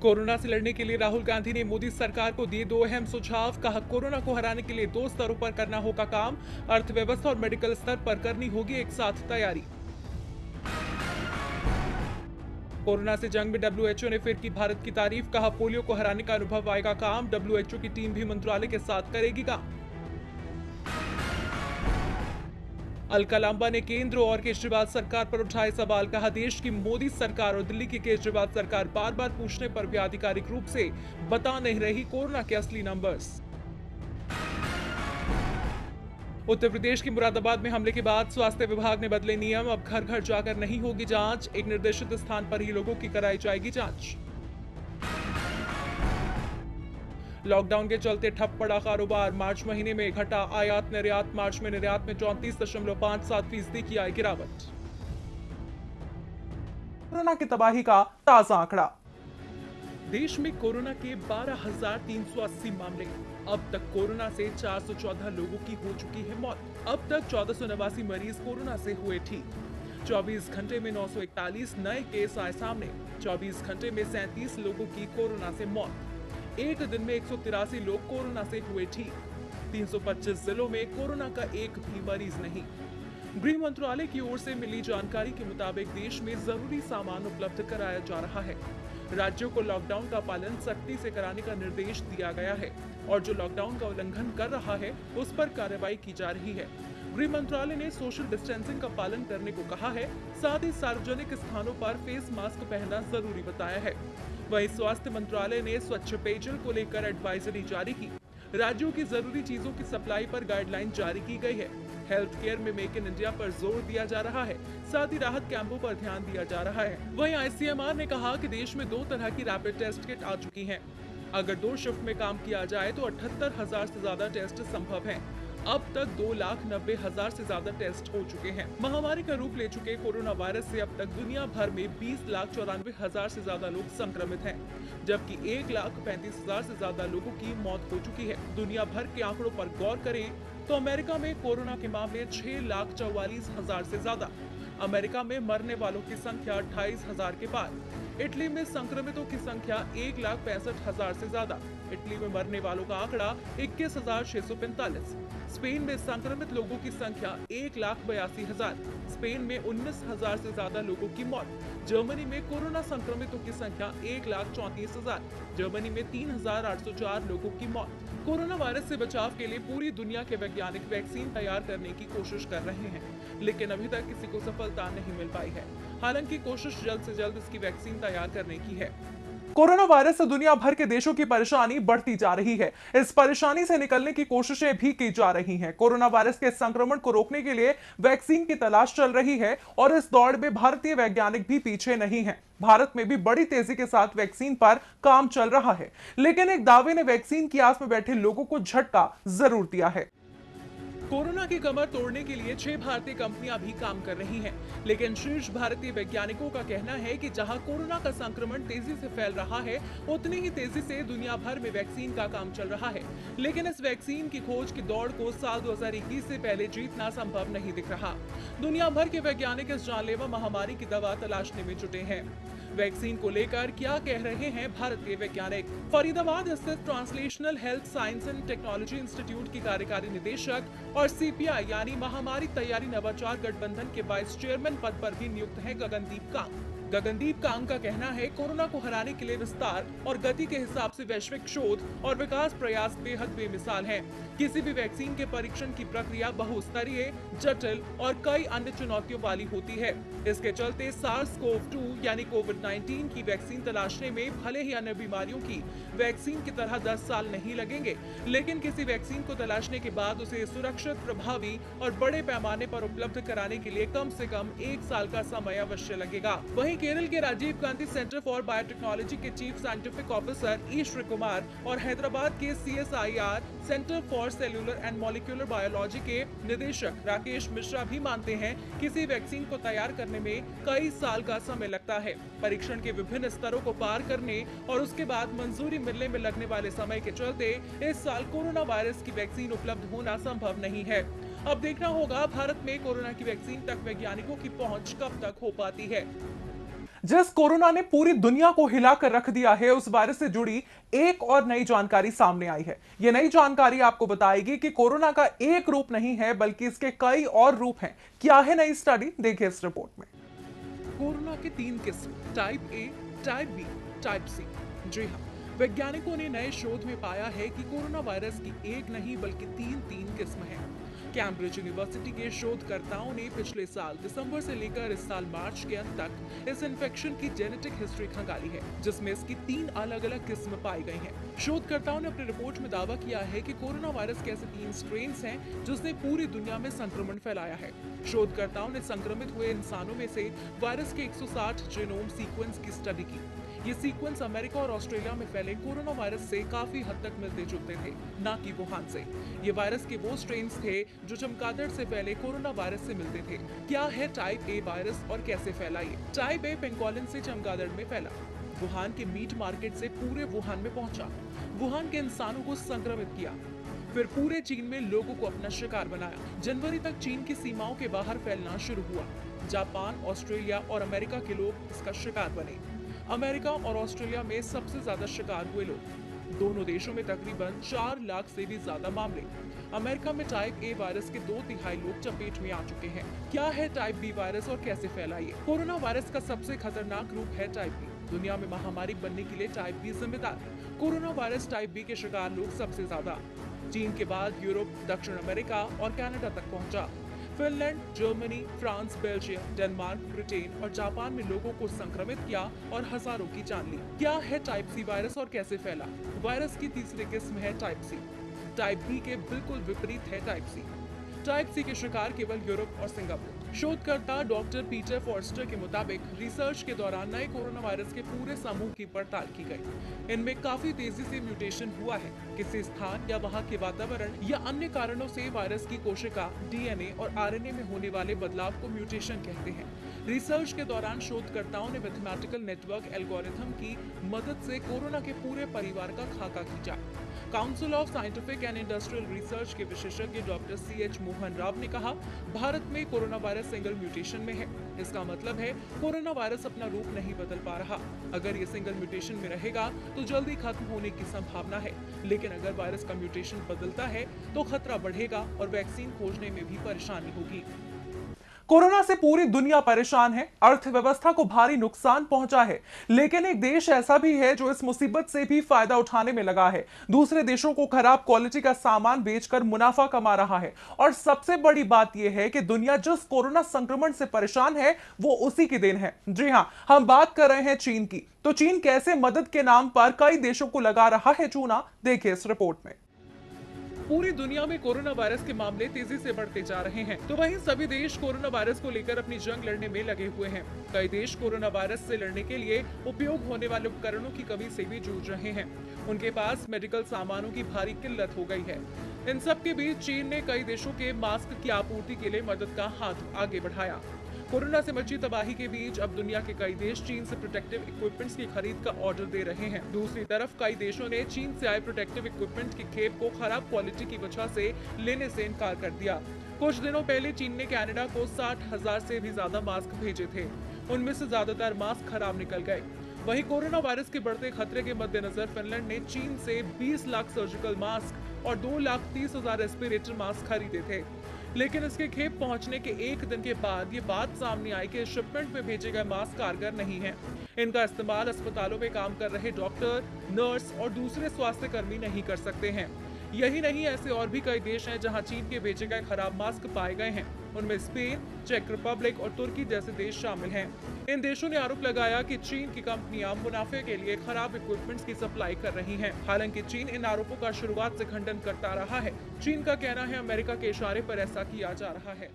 Corona से लड़ने के लिए राहुल गांधी ने मोदी सरकार को दिए 2 अहम सुझाव। कहा, कोरोना को हराने के लिए 2 स्तरों पर करना होगा काम। अर्थव्यवस्था और मेडिकल स्तर पर करनी होगी एक साथ तैयारी। कोरोना से जंग में डब्ल्यूएचओ ने फिर की भारत की तारीफ। कहा, पोलियो को हराने का अनुभव आएगा काम। डब्ल्यूएचओ की टीम भी मंत्रालय के साथ करेगी काम। अलका लांबा ने केंद्र और केजरीवाल सरकार पर उठाए सवाल। कहा, देश की मोदी सरकार और दिल्ली की केजरीवाल सरकार बार बार पूछने पर भी आधिकारिक रूप से बता नहीं रही कोरोना के असली नंबर्स। उत्तर प्रदेश के मुरादाबाद में हमले के बाद स्वास्थ्य विभाग ने बदले नियम। अब घर घर जाकर नहीं होगी जांच, एक निर्देशित स्थान पर ही लोगों की कराई जाएगी जांच। लॉकडाउन के चलते ठप पड़ा कारोबार। मार्च महीने में घटा आयात निर्यात। मार्च में निर्यात में 34.57% की आई गिरावट। कोरोना की तबाही का ताजा आंकड़ा। देश में कोरोना के 12,380 मामले। अब तक कोरोना से 414 लोगों की हो चुकी है मौत। अब तक 1489 मरीज कोरोना से हुए ठीक। 24 घंटे में 941 नए केस आए सामने। 24 घंटे में 37 लोगों की कोरोना से मौत। एक दिन में 183 लोग कोरोना से हुए ठीक। 325 जिलों में कोरोना का एक भी मरीज नहीं। गृह मंत्रालय की ओर से मिली जानकारी के मुताबिक देश में जरूरी सामान उपलब्ध कराया जा रहा है। राज्यों को लॉकडाउन का पालन सख्ती से कराने का निर्देश दिया गया है और जो लॉकडाउन का उल्लंघन कर रहा है उस पर कार्रवाई की जा रही है। गृह मंत्रालय ने सोशल डिस्टेंसिंग का पालन करने को कहा है। साथ ही सार्वजनिक स्थानों पर फेस मास्क पहनना जरूरी बताया है। वहीं स्वास्थ्य मंत्रालय ने स्वच्छ पेयजल को लेकर एडवाइजरी जारी की। राज्यों की जरूरी चीजों की सप्लाई पर गाइडलाइन जारी की गई है। हेल्थ केयर में मेक इन इंडिया पर जोर दिया जा रहा है। साथ ही राहत कैंपों पर ध्यान दिया जा रहा है। वहीं आईसीएमआर ने कहा कि देश में 2 तरह की रैपिड टेस्ट किट आ चुकी हैं। अगर 2 शिफ्ट में काम किया जाए तो 78,000 से ज्यादा टेस्ट संभव हैं। अब तक 2,90,000 से ज्यादा टेस्ट हो चुके हैं। महामारी का रूप ले चुके कोरोना वायरस से अब तक दुनिया भर में 20,94,000 से ज्यादा लोग संक्रमित हैं, जबकि 1,35,000 से ज्यादा लोगों की मौत हो चुकी है। दुनिया भर के आंकड़ों पर गौर करें तो अमेरिका में कोरोना के मामले 6,44,000 से ज्यादा। अमेरिका में मरने वालों की संख्या 28,000 के पार। इटली में संक्रमितों की संख्या 1,65,000 से ज्यादा। इटली में मरने वालों का आंकड़ा 21,645। स्पेन में संक्रमित लोगों की संख्या 1,82,000। स्पेन में 19,000 से ज्यादा लोगों की मौत। जर्मनी में कोरोना संक्रमितों की संख्या 1,34,000। जर्मनी में 3,804 लोगों की मौत। कोरोना वायरस से बचाव के लिए पूरी दुनिया के वैज्ञानिक वैक्सीन तैयार करने की कोशिश कर रहे हैं, लेकिन अभी तक किसी को सफलता नहीं मिल पाई है। हालांकि कोशिश जल्द से जल्द इसकी वैक्सीन तैयार करने की है। कोरोना वायरस से दुनिया भर के देशों की परेशानी बढ़ती जा रही है। इस परेशानी से निकलने की कोशिशें भी की जा रही हैं। कोरोना वायरस के संक्रमण को रोकने के लिए वैक्सीन की तलाश चल रही है और इस दौड़ में भारतीय वैज्ञानिक भी पीछे नहीं हैं। भारत में भी बड़ी तेजी के साथ वैक्सीन पर काम चल रहा है, लेकिन एक दावे ने वैक्सीन की आस में बैठे लोगों को झटका जरूर दिया है। कोरोना की कमर तोड़ने के लिए 6 भारतीय कंपनियां भी काम कर रही हैं, लेकिन शीर्ष भारतीय वैज्ञानिकों का कहना है कि जहां कोरोना का संक्रमण तेजी से फैल रहा है, उतनी ही तेजी से दुनिया भर में वैक्सीन का काम चल रहा है। लेकिन इस वैक्सीन की खोज की दौड़ को साल 2021 से पहले जीतना संभव नहीं दिख रहा। दुनिया भर के वैज्ञानिक इस जानलेवा महामारी की दवा तलाशने में जुटे हैं। वैक्सीन को लेकर क्या कह रहे हैं भारतीय वैज्ञानिक? फरीदाबाद स्थित translational health science and technology institute की कार्यकारी निदेशक और सीपीआई यानी महामारी तैयारी नवाचार गठबंधन के वाइस चेयरमैन पद पर भी नियुक्त है गगनदीप कांग। गगनदीप कांग का कहना है, कोरोना को हराने के लिए विस्तार और गति के हिसाब से वैश्विक शोध और विकास प्रयास बेहद बेमिसाल हैं। किसी भी वैक्सीन के परीक्षण की प्रक्रिया बहुस्तरीय, जटिल और कई अन्य चुनौतियों वाली होती है। इसके चलते SARS-CoV-2 यानी कोविड-19 की वैक्सीन तलाशने में भले ही अन्य बीमारियों की वैक्सीन की तरह 10 साल नहीं लगेंगे, लेकिन किसी वैक्सीन को तलाशने के बाद उसे सुरक्षित, प्रभावी और बड़े पैमाने पर उपलब्ध कराने के लिए कम से कम 1 साल का समय अवश्य लगेगा। वहीं केरल के Rajiv Gandhi centre for biotechnology के chief scientific officer E Shri Kumar और हैदराबाद के CSIR centre for cellular and molecular biology के निदेशक राकेश मिश्रा भी मानते हैं, किसी वैक्सीन को तैयार करने में कई साल का समय लगता है। परीक्षण के विभिन्न स्तरों को पार करने और उसके बाद मंजूरी मिलने में लगने वाले समय के चलते इस साल कोरोना वायरस की वैक्सीन उपलब्ध होना संभव नहीं है। अब देखना होगा भारत में कोरोना की वैक्सीन तक वैज्ञानिकों की पहुंच कब तक हो पाती है। जिस कोरोना ने पूरी दुनिया को हिलाकर रख दिया है, उस वायरस से जुड़ी एक और नई जानकारी सामने आई है। यह नई जानकारी आपको बताएगी कि कोरोना का एक रूप नहीं है, बल्कि इसके कई और रूप हैं। क्या है नई स्टडी, देखिए इस रिपोर्ट में। कोरोना के 3 किस्म, type A, type B, type C. जी हाँ, वैज्ञानिकों ने नए शोध में पाया है कि कोरोना वायरस की एक नहीं बल्कि तीन किस्म है। कैम्ब्रिज यूनिवर्सिटी के शोधकर्ताओं ने पिछले साल दिसंबर से लेकर इस साल मार्च के अंत तक इस इन्फेक्शन की जेनेटिक हिस्ट्री खंगाली है, जिसमें इसकी 3 अलग-अलग किस्म पाई गई हैं। शोधकर्ताओं ने अपनी रिपोर्ट में दावा किया है कि कोरोना वायरस के ऐसे 3 स्ट्रेन्स हैं जिसने पूरी दुनिया में संक्रमण फैलाया है। शोधकर्ताओं ने संक्रमित हुए इंसानों में से वायरस के 160 जीनोम सीक्वेंस की स्टडी की। ये सीक्वेंस अमेरिका और ऑस्ट्रेलिया में फैले कोरोना वायरस से काफी हद तक मिलते जुलते थे, न कि वुहान से। ये वायरस के वो स्ट्रेन्स थे जो चमगादड़ से फैले कोरोना वायरस से मिलते थे। क्या है टाइप ए वायरस और कैसे फैला ये? टाइप ए पेंगोलिन से चमगादड़ में फैला, वुहान के मीट मार्केट से पूरे वुहान में पहुंचा, वुहान के इंसानों को संक्रमित किया, फिर पूरे चीन में लोगों को अपना शिकार बनाया। जनवरी तक चीन की सीमाओं के बाहर फैलना शुरू हुआ। जापान, ऑस्ट्रेलिया और अमेरिका के लोग इसका शिकार बने। अमेरिका और ऑस्ट्रेलिया में सबसे ज्यादा शिकार हुए लोग। दोनों देशों में तकरीबन 4 लाख से भी ज्यादा मामले। अमेरिका में टाइप ए वायरस के 2/3 लोग चपेट में आ चुके हैं। क्या है टाइप बी वायरस और कैसे फैला ये? कोरोना वायरस का सबसे खतरनाक रूप है टाइप बी। दुनिया में महामारी बनने के लिए टाइप बी जिम्मेदार है। कोरोना वायरस टाइप बी के शिकार लोग सबसे ज्यादा। चीन के बाद यूरोप, दक्षिण अमेरिका और कनाडा तक पहुंचा। Finland, Germany, France, Belgium, Denmark, Britain और जापान में लोगों को संक्रमित किया और हजारों की जान ली। क्या है टाइप सी वायरस और कैसे फैला? वायरस की तीसरी किस्म है टाइप सी। टाइप बी के बिल्कुल विपरीत है टाइप सी। टाइप सी के शिकार केवल यूरोप और सिंगापुर। शोधकर्ता डॉक्टर पीटर फॉर्स्टर के मुताबिक रिसर्च के दौरान नए कोरोना वायरस के पूरे समूह की पड़ताल की गई। इनमें काफी तेजी से म्यूटेशन हुआ है। किसी स्थान या वहां के वातावरण या अन्य कारणों से वायरस की कोशिका, डीएनए और आरएनए में होने वाले बदलाव को म्यूटेशन कहते हैं। रिसर्च के दौरान शोधकर्ताओं ने मैथमेटिकल नेटवर्क एल्गोरिथम की मदद से कोरोना के पूरे परिवार का खाका खींचा। Council of scientific and industrial research के विशेषज्ञ डॉक्टर CH मोहन राव ने कहा, भारत में कोरोना वायरस सिंगल म्यूटेशन में है। इसका मतलब है कोरोना वायरस अपना रूप नहीं बदल पा रहा। अगर ये सिंगल म्यूटेशन में रहेगा तो जल्दी खत्म होने की संभावना है, लेकिन अगर वायरस का म्यूटेशन बदलता है तो खतरा बढ़ेगा और वैक्सीन खोजने में भी परेशानी होगी। कोरोना से पूरी दुनिया परेशान है, अर्थव्यवस्था को भारी नुकसान पहुंचा है, लेकिन एक देश ऐसा भी है जो इस मुसीबत से भी फायदा उठाने में लगा है। दूसरे देशों को खराब क्वालिटी का सामान बेचकर मुनाफा कमा रहा है। और सबसे बड़ी बात यह है कि दुनिया जिस कोरोना संक्रमण से परेशान है वो उसी की देन है। जी हां, हम बात कर रहे हैं चीन की। तो चीन कैसे मदद के नाम पर कई देशों को लगा रहा है चूना, देखिए इस रिपोर्ट में। पूरी दुनिया में कोरोना वायरस के मामले तेजी से बढ़ते जा रहे हैं, तो वहीं सभी देश कोरोना वायरस को लेकर अपनी जंग लड़ने में लगे हुए हैं। कई देश कोरोना वायरस से लड़ने के लिए उपयोग होने वाले उपकरणों की कमी से भी जूझ रहे हैं। उनके पास मेडिकल सामानों की भारी किल्लत हो गई है। इन सब के बीच चीन ने कई देशों के मास्क की आपूर्ति के लिए मदद का हाथ आगे बढ़ाया। कोरोना से मची तबाही के बीच अब दुनिया के कई देश चीन से प्रोटेक्टिव इक्विपमेंट्स की खरीद का ऑर्डर दे रहे हैं। दूसरी तरफ कई देशों ने चीन से आए प्रोटेक्टिव इक्विपमेंट की खेप को खराब क्वालिटी की वजह से लेने से इनकार कर दिया। कुछ दिनों पहले चीन ने कनाडा को 60,000 से भी ज्यादा मास्क भेजे थे। उनमें से ज्यादातर मास्क खराब निकल गए। वहीं कोरोना वायरस के बढ़ते खतरे के मद्देनजर फिनलैंड ने चीन से 20 लाख सर्जिकल मास्क और 2,30,000 रेस्पिरेटर मास्क खरीदे थे। लेकिन इसके खेप पहुंचने के एक दिन के बाद ये बात सामने आई कि शिपमेंट में भेजे गए मास्क कारगर नहीं हैं। इनका इस्तेमाल अस्पतालों में काम कर रहे डॉक्टर, नर्स और दूसरे स्वास्थ्य कर्मी नहीं कर सकते हैं। यही नहीं, ऐसे और भी कई देश हैं जहां चीन के भेजे गए खराब मास्क पाए गए हैं। उनमें स्पेन, चेक रिपब्लिक और तुर्की जैसे देश शामिल हैं। इन देशों ने आरोप लगाया कि चीन की कंपनियां मुनाफे के लिए खराब इक्विपमेंट्स की सप्लाई कर रही हैं। हालांकि चीन इन आरोपों का शुरुआत से खंडन करता रहा है। चीन का कहना है अमेरिका के इशारे पर ऐसा किया जा रहा है।